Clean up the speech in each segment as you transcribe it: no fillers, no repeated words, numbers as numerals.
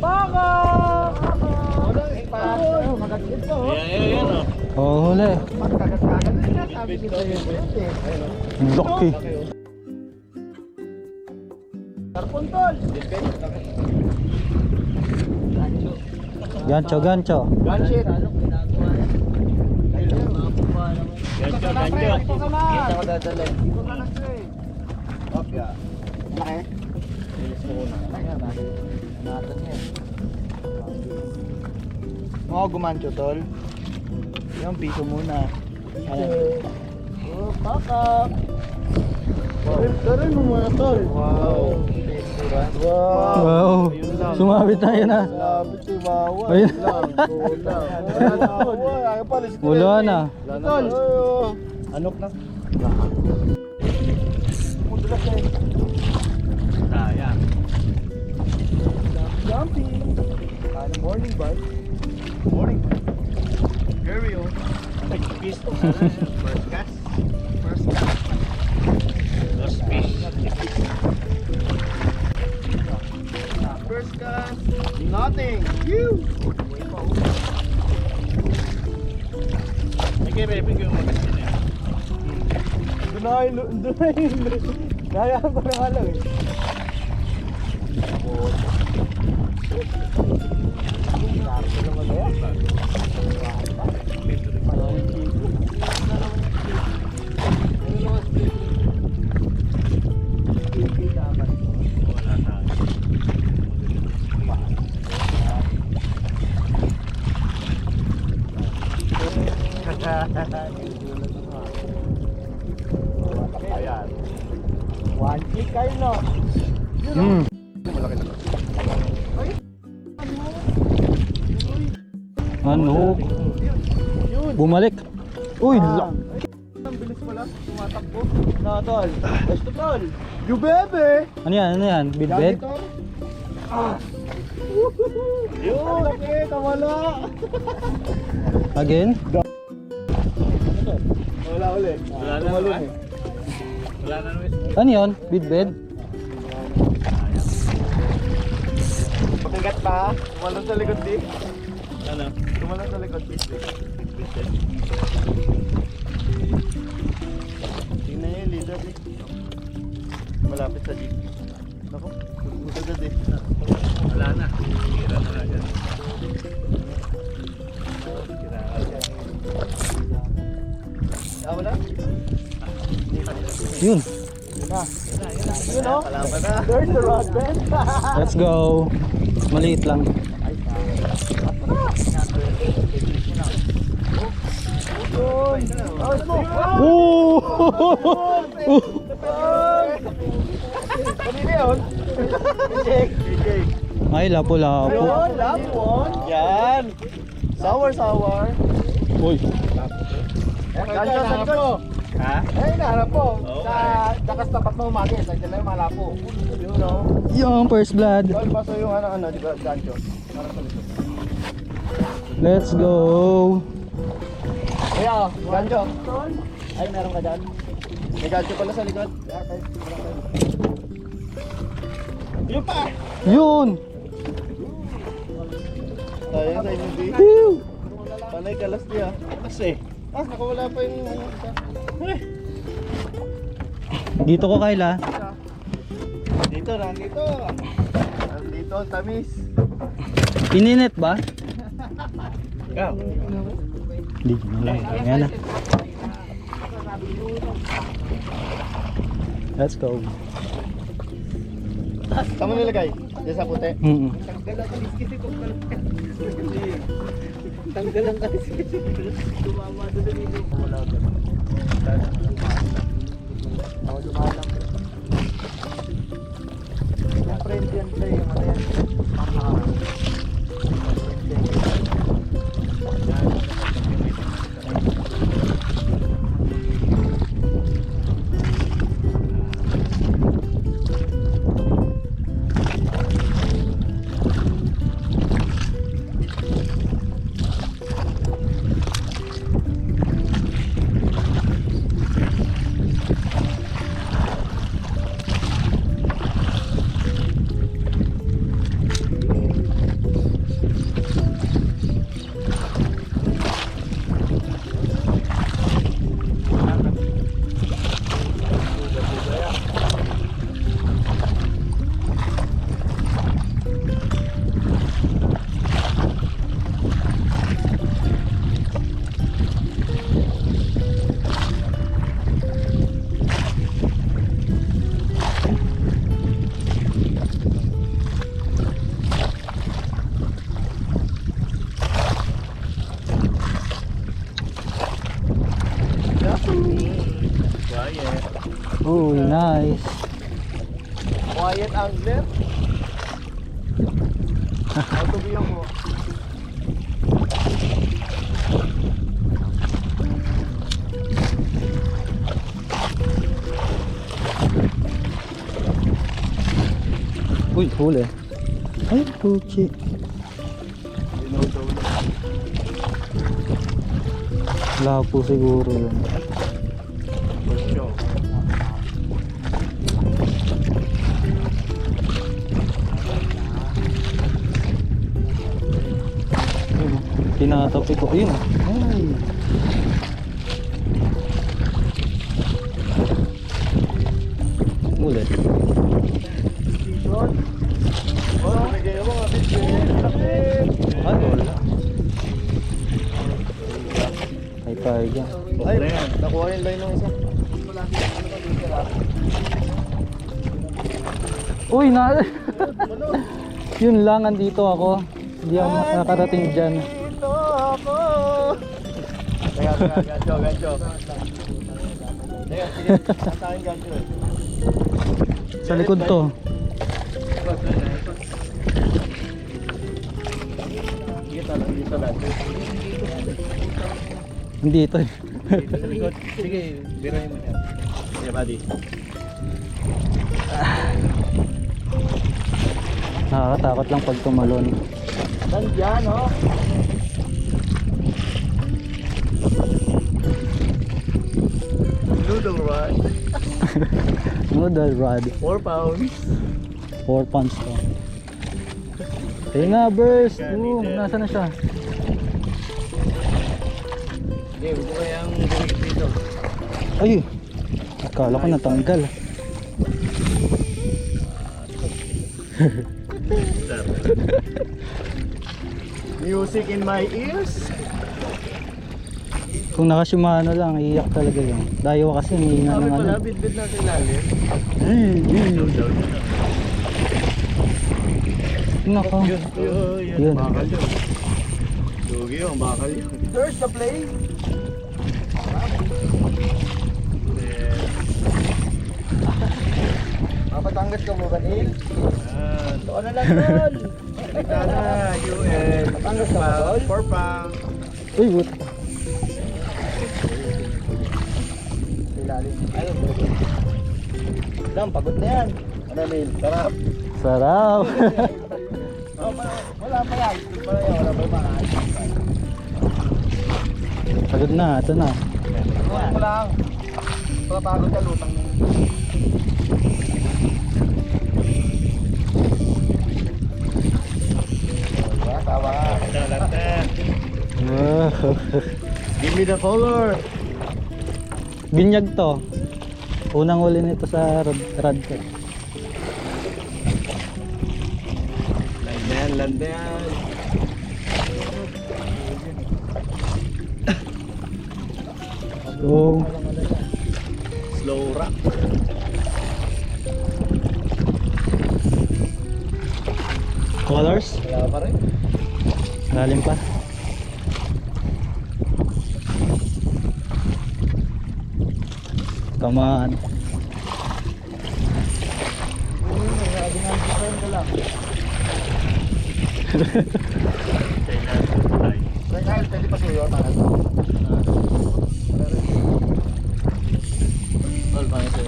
Baka! Magagit po. Ayan o. Oh, huli. Magkagat-kagat na sabi ni Kuya eh. Laki. Tarpuntol! Gancho, gancho. Gunship! Gancho, gancho. Ito ka lang! Kita ko dadali. Ito ka lang sir. Kopya. Laki? Bilis mo na. Natas niya. Mga gumancho tol. Yung piso muna. Oh, pakak! Karin mo muna tol. Wow! Wow. Sumabit tayo na. Labit si Wawa. Ayun. Wala Wala na. Tol! Anok na. Mudulas na eh. Sayang. Jumping! Morning bite. Morning bite. Carry on. Fish. First cast. First cast. Lost fish. First cast. Nothing. You. Nag-repin ko yung magasin niya. Doon na yun. Nayaan ko na lang eh. Ayan. One click kayo no. Malaki na. Ano? Yun. Bumalik. Uy, Ang bilis pala. Tumatakbo. Na tol. Basta tol. You bebe. ano yan? Ano yan? Bidbed? Ah. Yun. Laki. Kamala. Again? Wala ulit. Wala na Tumalun naman. eh. Wala na naman. Ano yun? Bidbed? Pakigat pa. Tumalun sa likod di. Ano? Tumalun sa likod di. Tingnan niyo yung leader eh. Malapit sa jeep. Naku. Agad eh. Wala na. Hira na agad. Hira agad. Ah, wala? Yun. Yun na. Yun o. Kalaban na. There's the rod bend. Let's go. Maliit lang. Yun. Oh, smoke. Ooh! Kanina yun? Check. Ay, lapo-lapo. Yun, lapon. Yan. Sour. Uy. Gancho sa likod. Ha? Eh, naharap po. Okay. Sa dakas tapat mo umagi. Sa dyan lang malapo. Yun o. Yung first blood. Tol, paso yung ano, di ba, gancho. Para sa likod. Let's go. Kaya, gancho. Ay, meron ka dyan. May gancho pala sa likod. Yun pa! Yun. Sayang sa inyo, di. Phew. Panay kalas niya. Kasi. Nakawala pa yung ano isa. Dito ko, Kyle, ah. Dito, nandito. Nandito, tamis. Ininit ba? Ikaw. Hindi ko na lang. Ayan na. Let's go. Saan mo nilagay? Diyan sa puti. Tanggal ang kasi. Tumama doon dito. Wala ka. Ako lumalang. Yung friend yan sa iyo. Ano yan? Nice. Quiet angler. Autobi ako. Uy, huli. Ay, puchi. Lapo siguro yun. Tinatapi ko. Ayun. Ay. Ulit. Station. Oh, nagay mo nga fish. Ay, wala. Ay, tayo dyan. Ay, nakuha yung line ng isa. Uy, yun lang, andito ako. Hindi ako nakarating dyan. Dito ako. Teka, gancho. Teka, sige. Asahin gancho eh. Sa likod to. Dito lang. Hindi ito. Dito sa likod. Sige, birahin mo yan. Sige, buddy. Nakakatakot lang pag tumalon. Nandiyan, oh. Noodle rod. Noodle rod. 4 pounds. 4 pounds to. Ayun na, burst. Nasa na siya? Sige, huwag mo kayang bumigit dito. Ay, akala ko natanggal. Music in my ears. Kung naka-Shimano lang, iiyak talaga yun. Dayo kasi may ina Sabi ng pala, ano. bit-bit natin lalim. Nako. Yun. Bakal yun. Dugi yun, bakal yun. There's the play. Mapatanggap ka mo ba, Neil? Ito na lang doon. Sana, UN. Matanggap ka ba, Tol? 4 pounds. Uy, but. Ilalim. Ayun, Dam, pagod na yan. Ano, Neil? Sarap. Sarap. Wala pa yan. Wala pa yan. Pagod na, ito na. Wala mo lang. Pagod ka, lutang mo. Tawa ka. Give me the color. Binyag to. Unang huli nito sa rod ko. Land yan. So, Slow rock. colors. Wala pa rin. Lalim pa. Come on. Kaya pwede pa suyo. All pa ito.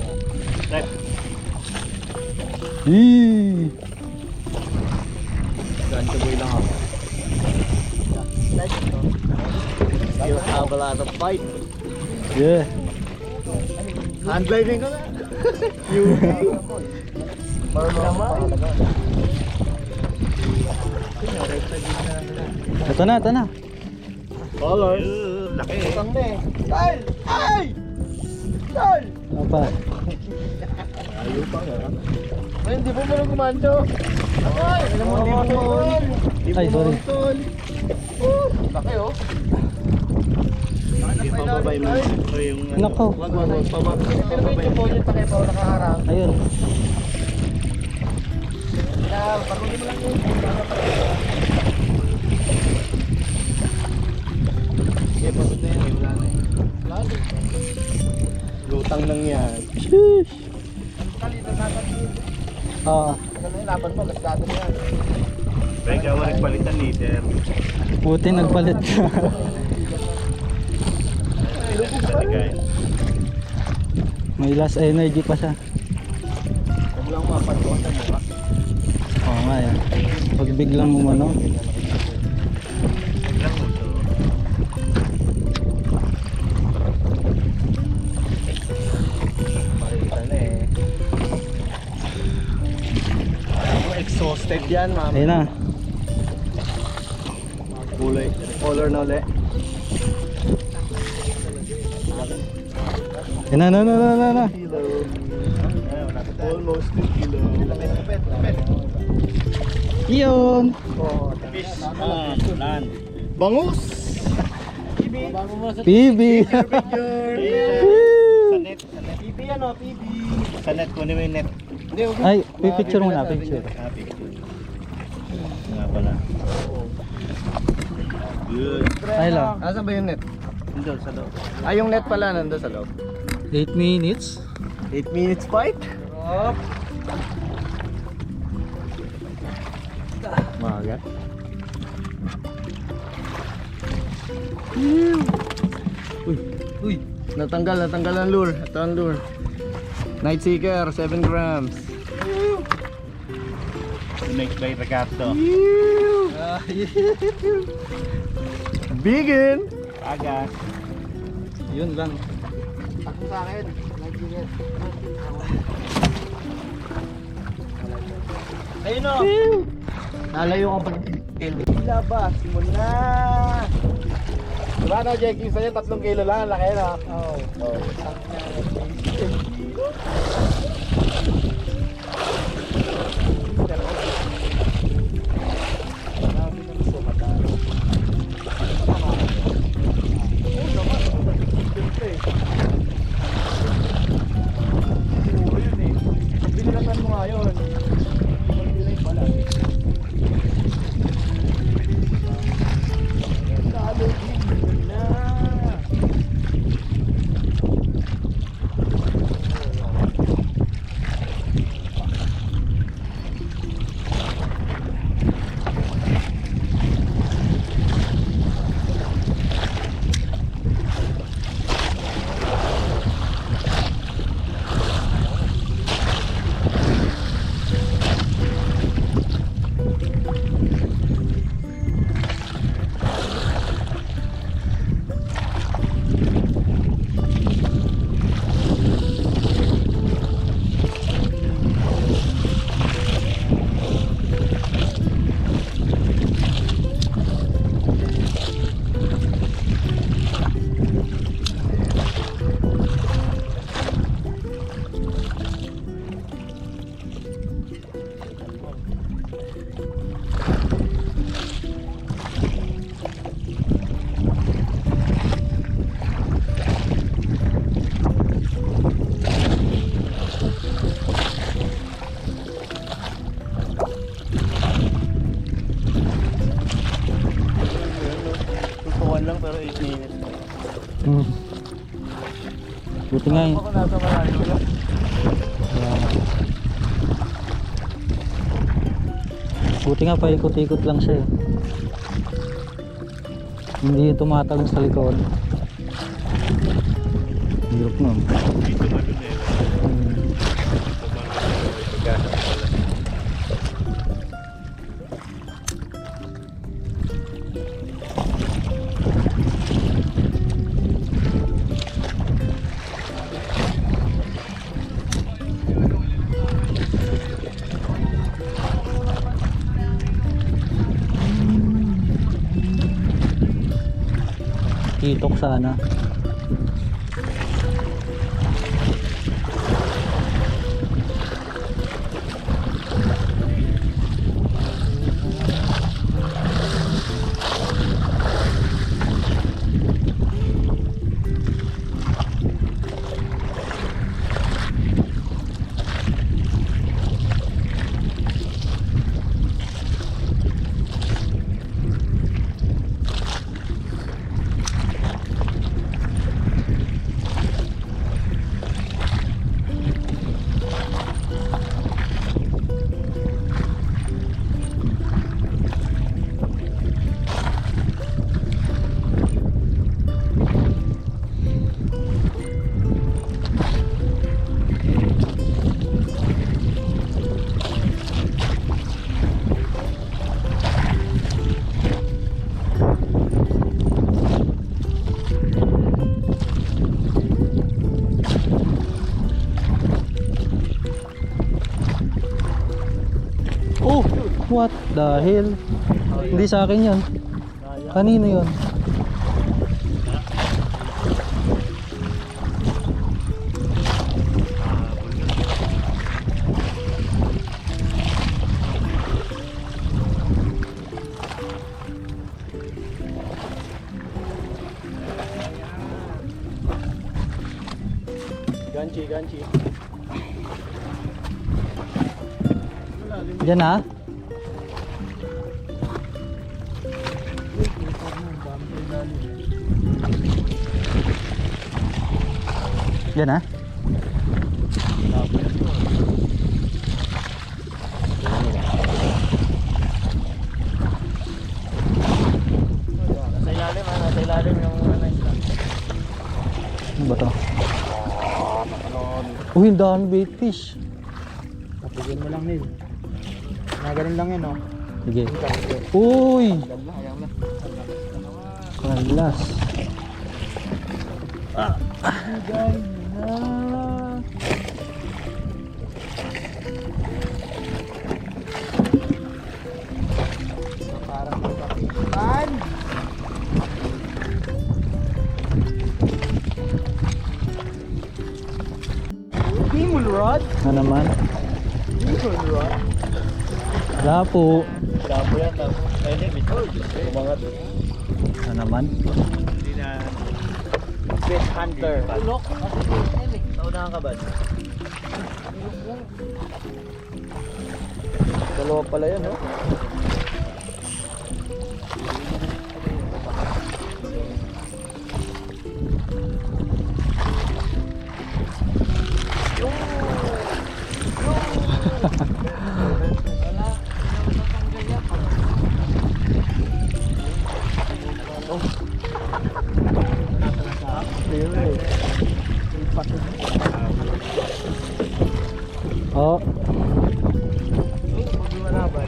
Yee! Gancho boy lang ako. You have a lot of fight. Yeah. Hand gliding ko na. Marunong naman. Ito na, ito na. Colors. Laki. Isang na eh. Style! Ay! Style! Ano pa? Ayaw pa nga. Ay, hindi po mo lang kumancho. Ay! Alam mo, hindi mo tol. Ay, sorry. Tol. Laki oh. Hindi pababay mo. Ito yung ano. Nako. Wag, pababay. Pero may tumbol yung takay pa nakaharang. Ayun. Kaya, pagkunin mo lang yun. Sige, pasok na yan. Wala na eh. Lalo. Lutang lang yan. Sheesh. Oo. Ano na laban mo, gasgado na yan. Kaya ikaw nagpalitan leader. Buti nagpalit ka. Talaga yun. May last energy pa siya. Huwag lang mapantuan sa mukha. Oo nga yan. Pag biglang umano. Huwag lang mo to. Makikita na eh. Exhausted yan, ma'am. Ayun na. Kulay. Color na ulit. Ayun na. Kilo. Almost 2 kilo. Lapit. Yun. Oh, Fish. Land. bangus! PB. Picture. Sa net. PB yan o, PB. Sa net. Kunin mo yung net. Hindi, huwag Ay, picture muna, picture. Picture. Nga pala. Good. Ay lang. Asan ba yung net? Doon sa loob. Ah, yung net pala nandun sa loob. 8 minutes. 8 minutes fight? Magat. Uy. Natanggal ang lure. Ito ang lure. Night Seeker, 7 grams. The next by Regato. Bigin! Agas. Yun lang. Takbo sa akin. Night Seeker. Ayun o! Nalayo ka pag ilabas mo na! Diba na, Jackie? Sa'yo 3 kilo lang. Laki na. Oo. Binilasan mo nga yun. Bilay pala. Lalo din na. Tutukan lang pero 8 minutes. Buti nga yun. Ako nasa malayo lang. Buti nga paikot-ikot lang siya eh. Hindi yung tumatagong sa likod. Hirap nun. Dito ba dun eh? Pagkasa pala. Titok sana. the hell? Hindi sa akin yun. Kanino yun? Ganchi. Diyan ha? Diyan ha? Nasa ilalim yung ano isla. Ano ba to? Uy, ang dami bait fish. Tapigyan mo lang, Neil. Ganun lang yun, oh. Sige. Uy! Ayaw na. Kalas. Bigay na. Parang magkakitan. Demon rod? Na naman? Demon rod? Wala po. Labo yan. Pwede, bitol. Umangat. Na naman? Hindi na. Fish hunter. Ulok. Naunahan ka ba? Dalawa pala yan, oh. Oh,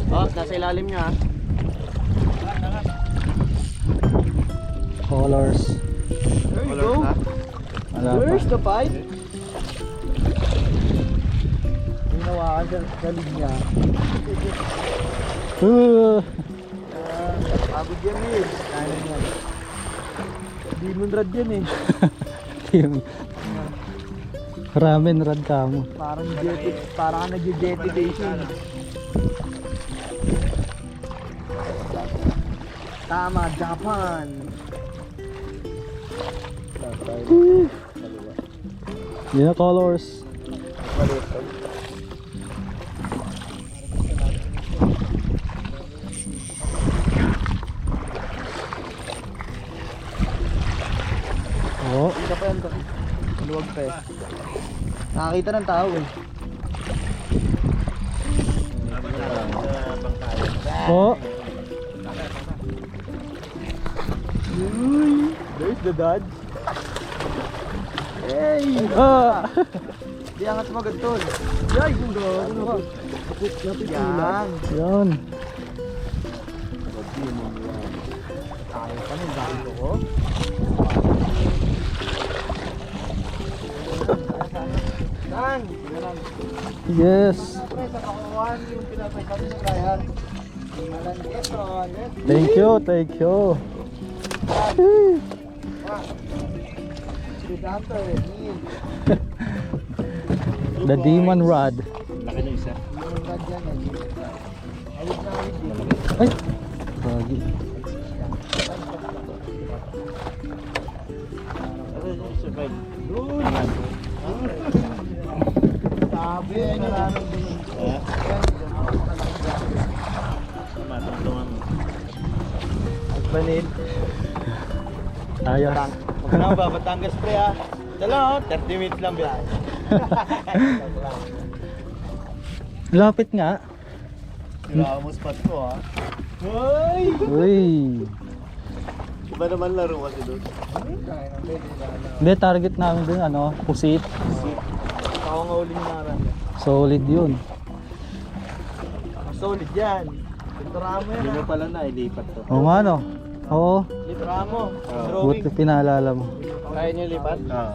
Oh, nasa ilalim niya. colors. There you go. Wala pa. Where's the fight? Ginawa ka sa linya. Pagod yan eh. Kaya yan. Demon rod yan eh. Yung ramen rad ka mo. Parang ka nag-jettation. Tama, Japan. Yun na colors. Oh, Isa pa yan to. Maluwag pa eh. Nakakita ng tao eh. oh. There's the dodge. Hey! Ah! Di angat mo agad tol. Yay! Ano ba? Yan. Yun. Tayo pa ng dami ko. Tan! Yes. Pre, sa kakuhaan yung pinapay kami sa Brian. Malan ito. Thank you, thank you. The demon rod. Laki na isa. Ay! Bagi. Survive. Sabi, nararamdaman ko. Matulungan mo. Banil. Ayos. Huwag ka na ba, Batangas pre ha. Dala 30 minutes lang biyahe. Lapit nga. Kailangan mo spot ko ha. Hoy! Uy. Iba naman laro kasi doon. Hindi, target namin dun, ano, pusit. Ako nga uling naran. Solid yun. Solid yan. Litura mo yan Hindi mo ha. pala na ilipat to. Oo nga, no? Oo. Litura mo. Buti Drawing. pinaalala mo. Kaya niyo lipat? Oo.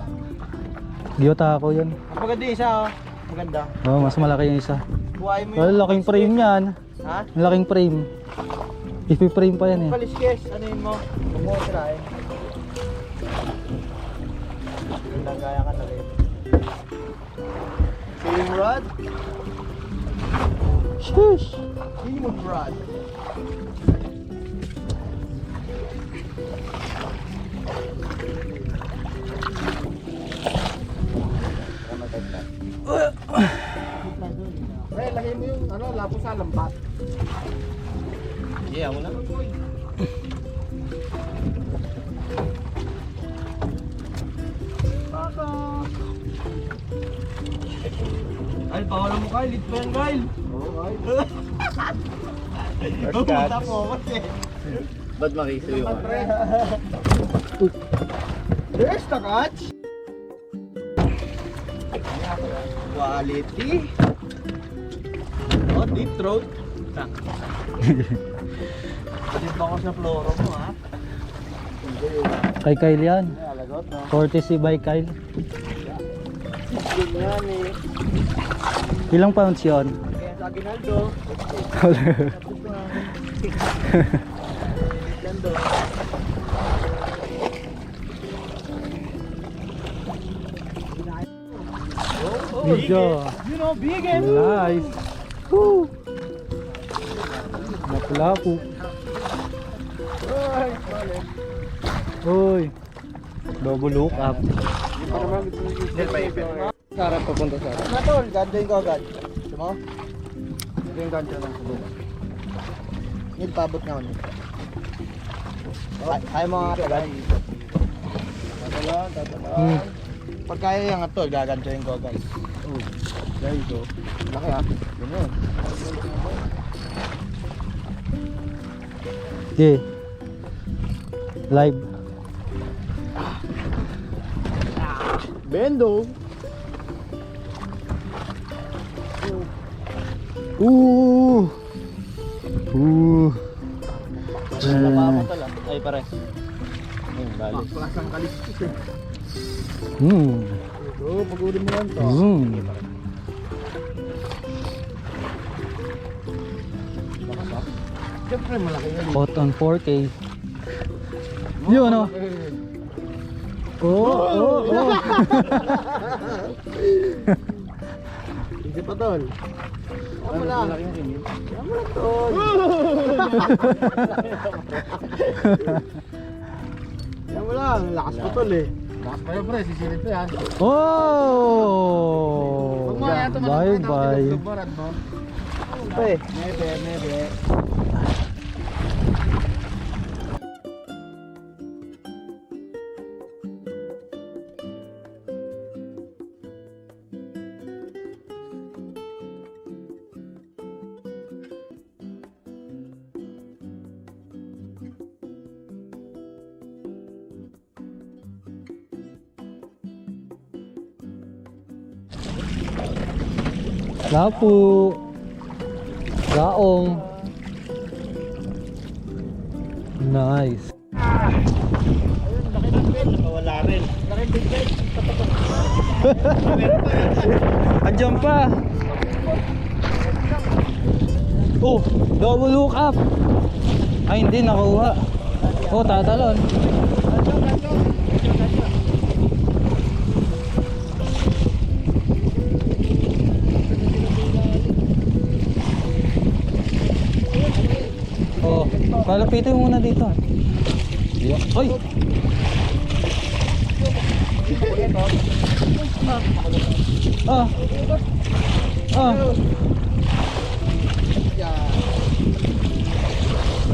Giyota ako yun. Ang maganda yung isa oh. Maganda. Oo, mas malaki yung isa. Buhay mo Well, laking frame yan. Ha? Laking frame. Ipi-frame pa yan eh. Paliskes, ano yun mo? Huwag mo tirahin. Lagaya ka na rin. Feeling rod? Shush! Feeling rod. Pre, lagay mo yung ano, lapo sa lambat. Yeah, wala. Ay, pawalan mo Kyle, lit pa yan Kyle. Oo, Kyle. First catch. Pumunta po ako eh. Ba't makisuyo ka? Pre. There's the catch. Quality. Oh, deep throat. Deep ako sa floro mo ha. Kay Kyle yan. Alagot no. Courtesy by Kyle. Yun yan eh. Ilang pounds yun? Kaya sa Aguinaldo. Gando. Video. You know, big eh. Nice. Woo! Lapu-lapu. Ay, mali. Uy. Double look up. Hindi pa naman gusto Sarap papunta sa akin. Natol, gandayin ko agad. Gusto mo? Ito yung ganda lang sa buka. Need pabot nga ulit. Ayaw mo nga agad. Tatalan, tatalan. Pag kaya yung atol, gagandayin ko agad. Oh, there you go. Laki ha. Ganyan. Okay. Live. Bendo. Ooh. Ooh. Napapatala. Ay, pare. Bali. Paklasang kaliskis eh. Ito, pag-uli mo yan to. Siyempre malaki yan. Hot on 4K. Yun ano? Oh. Hindi pa tol. Yan mo lang. Yan mo lang tol. Yan mo lang. Lakas pa tol eh. Lakas pa yun pre. Sisilip pa yan. Oh. Huwag mo kaya Bye bye. Pre. Nebe. Lapu. Laong. Nice. Wala rin. Andiyan pa. Oh, double look up. Ay, hindi nakuha. Oh, tatalon. Oh, palapitin mo muna dito. Ay! Ah! Ah!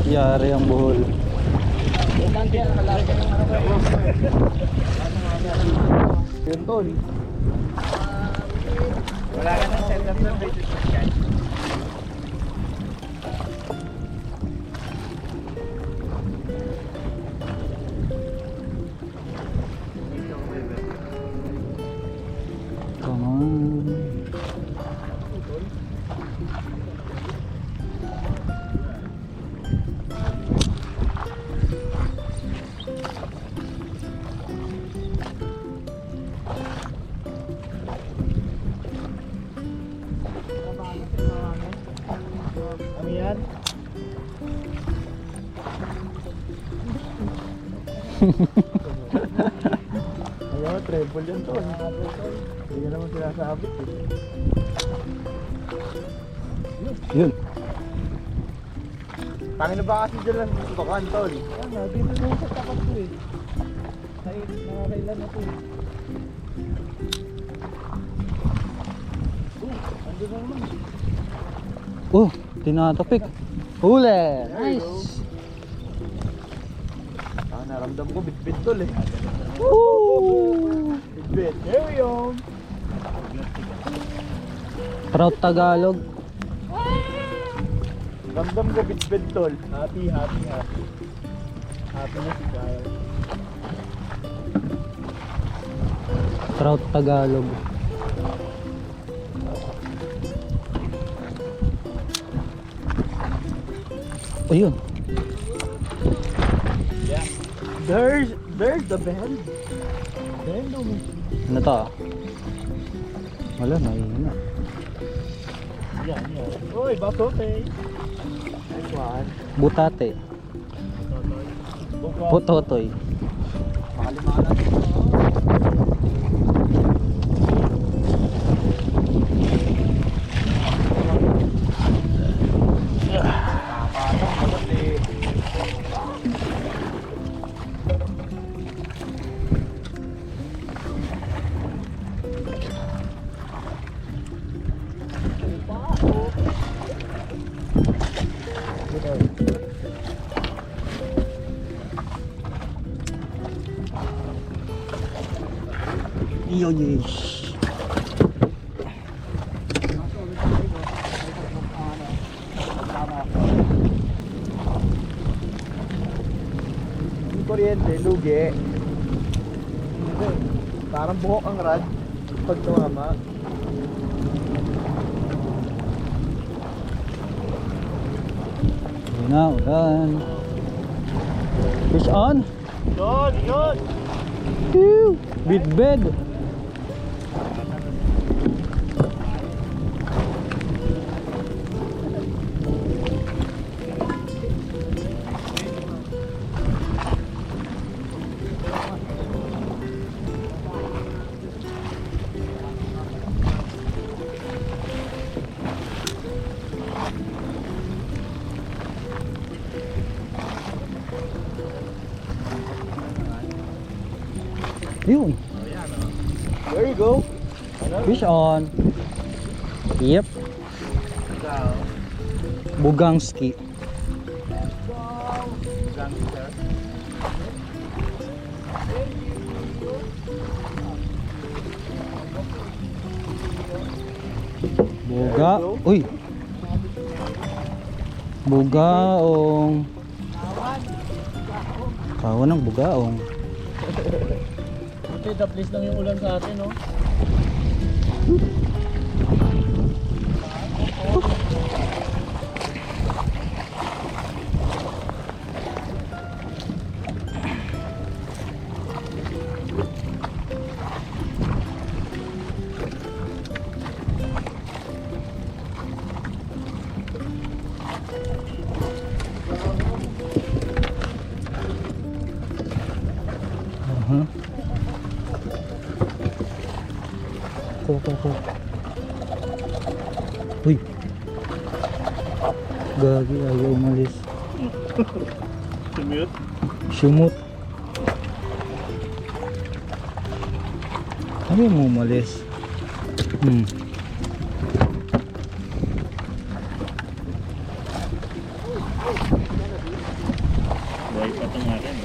Yari ang buhol. Yun tol. Wala ka ng setup ng video chat. Come on. Ayaw, treble yan to. Hindi ka naman sinasabit eh. Yun. Tangin na ba kasi dyan lang gusto ka, Antol? Ano, dito na sa tapat ko eh. Nakakailan na to eh. Ando na naman. Oh, tinatapik. Huli. Nice. Naramdam ko, bit-bit tol eh. Woo! Bit-bit. There we go. Trout Tagalog. Ramdam ko, bit-bit tol. Happy, happy, happy. Happy na si Kyle. Trout Tagalog. Ayun. There's the bend. Bend o Ano to? Wala, mahina. Yan, yan. Uy, basote. Nice one. Butate. Pototoy. Makalimanan ito. Yun yun. Yung kuryente, lugi. Parang buhok ang rad. Pag tumama. Yun na, ulan. Fish on. Yun, yun. Whew! Bit bed. Yun. There you go. Fish on. Yep. Bugangski. Buga. Uy. Bugaong. Kawan ng bugaong. Buti, taplis lang yung ulan sa atin, no? Ko. Uy. Gagi, ayaw umalis. Sumute? Sumut. Ayaw mo umalis. Buhay pa itong akin.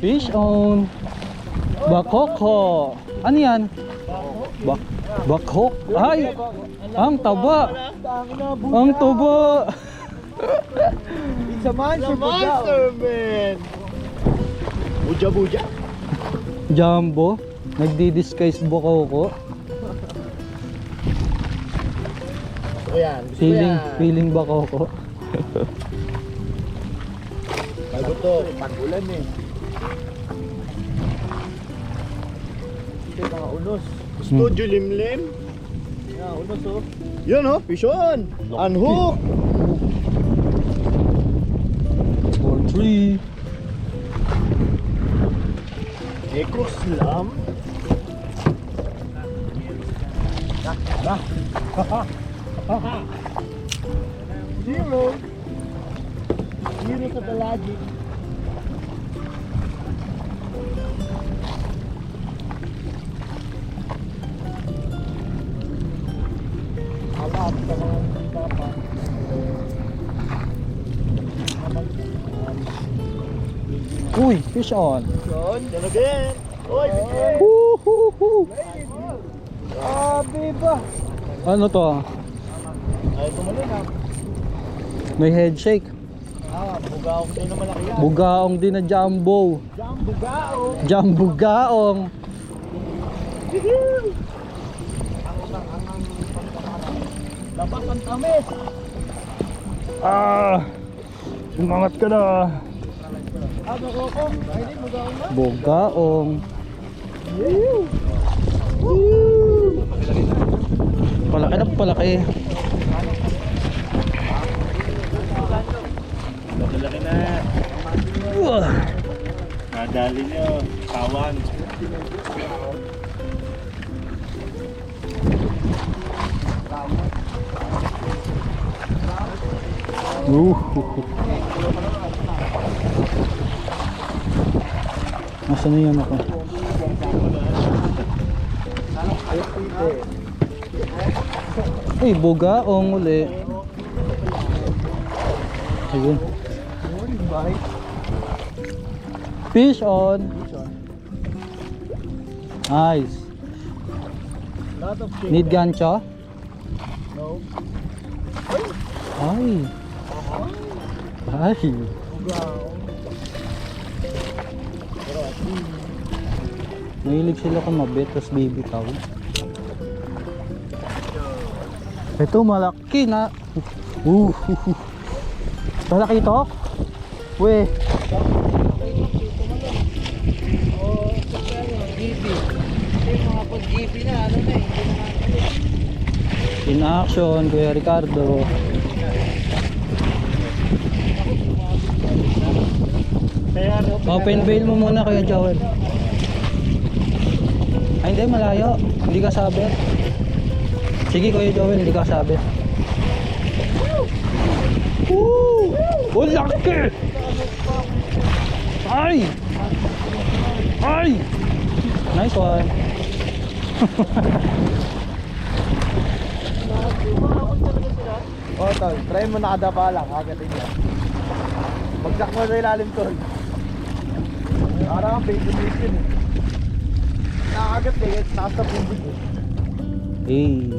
Fish on. Bakoko. Ano yan? Bakhok. Ay! Ang taba! Ang taba! It's a monster, man! Buja-buja. Jumbo. Nagdi-disguise bakoko. Gusto yan. Gusto ko yan. Feeling bakoko. Bago to. Pag-ulan eh. Ito mga unos. Gusto Julimlim? Yun oh, fish on. Unhook. 4-3. Eco slam. Zero. Zero sa talagi. Alam sa mga papa. Uy, fish on. Yun, yan again. Oy, again. Woohoo! Grabe ba? Ano to? Ay, tumalun ha. May head shake. Bugaong din na malaki yan. Bugaong din na jumbo. Jam, bugaong. Jumbo gaong. Labas ang tamis. Umangat ka na. Bukokong. Ay, di, bugaong na. Bugaong. Palaki na palaki. Malaki na. Nadali nyo. Kawan. Nasaan na yan ako? Ay, bugaong uli. Ayun. Fish on. Nice. Lot of shake. Need gancho? No. Ay. Ay. Bugaong. Mahilig sila kumabit, tapos bibitaw. Ito malaki na. Malaki ito? We. In action, Kuya Ricardo. Open bail mo muna, Kuya Joel. Ay hindi, malayo. Hindi ka sabit. Sige Kuya Joel, hindi ka sabit. Woo! Oh, laki! Ay! Ay! Nice one. Oh, tol. Try mo nakadapa lang. Agatin niya. Bagsak mo sa ilalim, tol. Parang ang bait mission eh. Nakagat eh. Taas na pubig eh. Hey.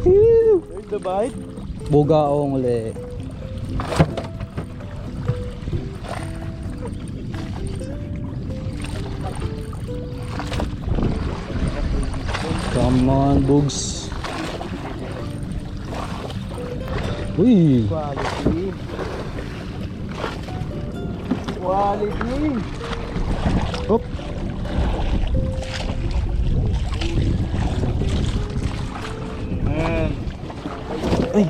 There's the bite. Bugaong uli. Come on, bugs. Uy. Quality. Quality. Hop. Ay.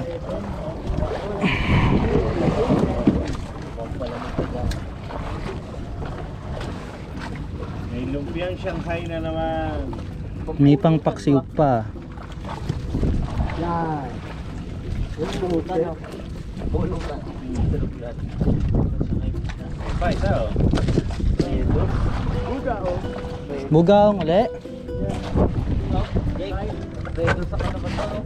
May lumpiang Shanghai na naman. May pang paksiw pa. Yan. Yung bulutan. Bulutan. Pa, isa oh. Buga oh. Bugaong uli. Redo sa kanaman to.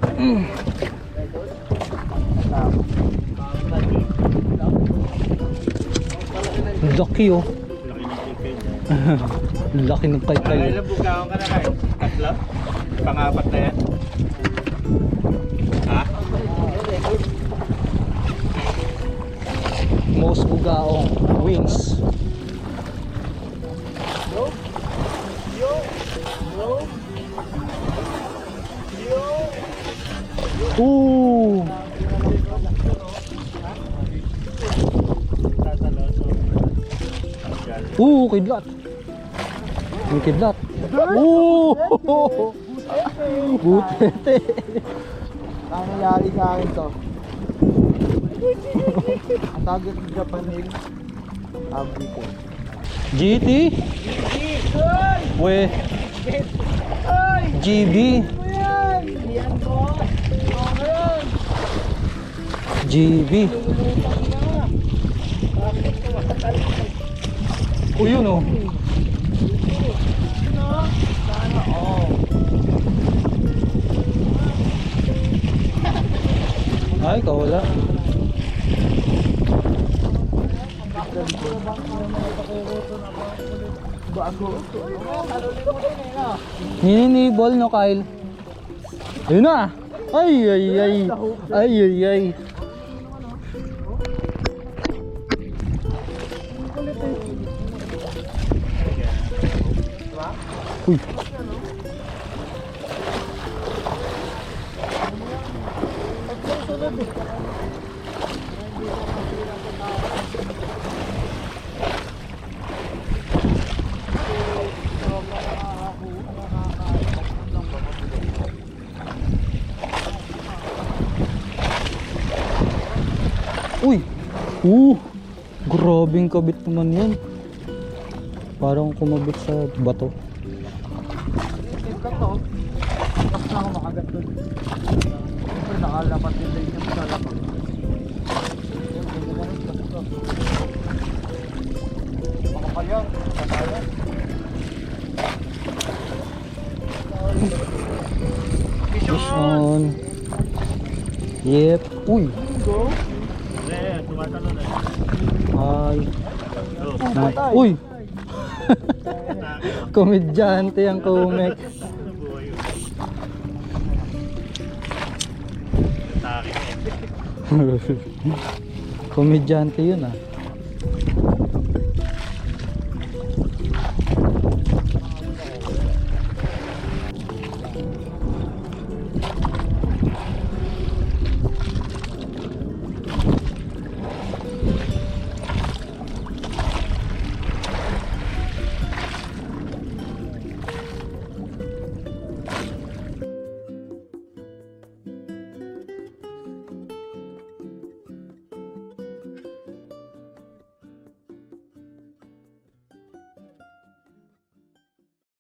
Laki oh. Laki ng chicken. Laki ng kay Ay, ilang bugawan ka na kayo? Tatlo? Pang-apat na yan? Ha? Most bugaong wings. Ooh. Kidlat. May kidlat. Ooh. Butete. Ang nangyari sa akin to. Ang tawag ng Japan Hill. Abito. GT. We. GB. GB. Oh, yun oh. Ay, kawala. Nininibol no, Kyle? Ayun na! Ay, ay, ay! Ay, ay, ay! Uy! Uy! Grabing kabit naman yan. Parang kumabit sa bato. Ito to. Tapos na ako makagat doon. Siyempre nakalapat din din yung salapag. Makapal yan. Katayan. Fish on. Yep. Uy! Hindi, tumatalo na. Ay. Oh, Uy! Komedyante ang Kumek. ano buhay yun? Atake na eh. Komedyante yun ah.